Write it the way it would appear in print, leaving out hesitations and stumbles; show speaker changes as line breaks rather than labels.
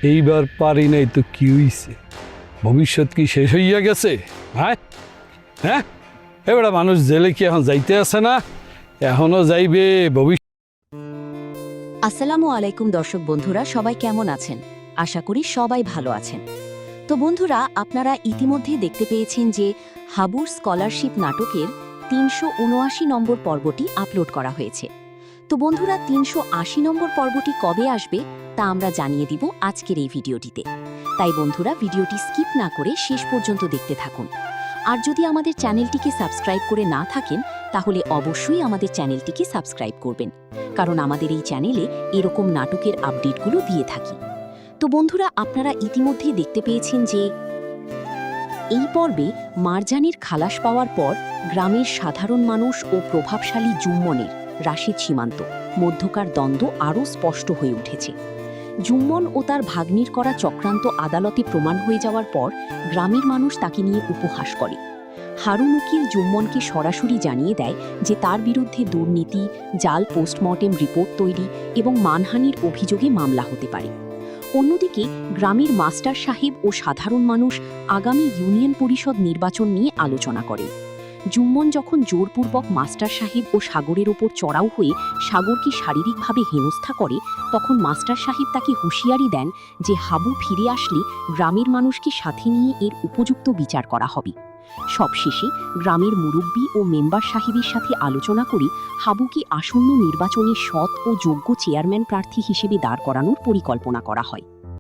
এইবার পারি নাই তো কি হইছে? ভবিষ্যৎ কি শেষ হইয়া গেছে? হ্যাঁ হ্যাঁ, এবার মানুষ জেলে কি এখন যাইতে আছে না? এখনো যাইবে ভবিষ্যৎ।
আসসালামু আলাইকুম দর্শক বন্ধুরা, সবাই কেমন আছেন? আশা করি সবাই ভালো আছেন। তো বন্ধুরা, আপনারা ইতিমধ্যে দেখতে পেয়েছেন যে হাবুর স্কলারশিপ নাটকের ৩৭৯ নম্বর পর্বটি আপলোড করা হয়েছে। তো বন্ধুরা, ৩৮০ নম্বর পর্বটি কবে আসবে তা আমরা জানিয়ে দিব আজকের এই ভিডিওটিতে। তাই বন্ধুরা, ভিডিওটি স্কিপ না করে শেষ পর্যন্ত দেখতে থাকুন। আর যদি আমাদের চ্যানেলটিকে সাবস্ক্রাইব করে না থাকেন, তাহলে অবশ্যই আমাদের চ্যানেলটিকে সাবস্ক্রাইব করবেন, কারণ আমাদের এই চ্যানেলে এরকম নাটকের আপডেটগুলো দিয়ে থাকি। তো বন্ধুরা, আপনারা ইতিমধ্যেই দেখতে পেয়েছেন যে এই পর্বে মারজানের খালাস পাওয়ার পর গ্রামের সাধারণ মানুষ ও প্রভাবশালী জুম্মনের রাশিদ সীমান্ত মধ্যকার দ্বন্দ্ব আরও স্পষ্ট হয়ে উঠেছে। জুম্মন ও তার ভাগ্নির করা চক্রান্ত আদালতে প্রমাণ হয়ে যাওয়ার পর গ্রামের মানুষ তাকে নিয়ে উপহাস করে। হারুন উকিল জুম্মনকে সরাসরি জানিয়ে দেয় যে তার বিরুদ্ধে দুর্নীতি, জাল পোস্টমর্টেম রিপোর্ট তৈরি এবং মানহানির অভিযোগে মামলা হতে পারে। অন্যদিকে গ্রামের মাস্টার সাহেব ও সাধারণ মানুষ আগামী ইউনিয়ন পরিষদ নির্বাচন নিয়ে আলোচনা করে। জুম্মন যখন জোরপূর্বক মাস্টার সাহেব ও সাগরের ওপর চড়াও হয়ে সাগরকে শারীরিকভাবে হেনস্থা করে, তখন মাস্টার সাহেব তাকে হুঁশিয়ারি দেন যে হাবু ফিরে আসলে গ্রামের মানুষকে সাথে নিয়ে এর উপযুক্ত বিচার করা হবে। সবশেষে গ্রামের মুরব্বি ও মেম্বার সাহেবের সাথে আলোচনা করে হাবুকে আসন্ন নির্বাচনে সৎ ও যোগ্য চেয়ারম্যান প্রার্থী হিসেবে দাঁড় করানোর পরিকল্পনা করা হয়।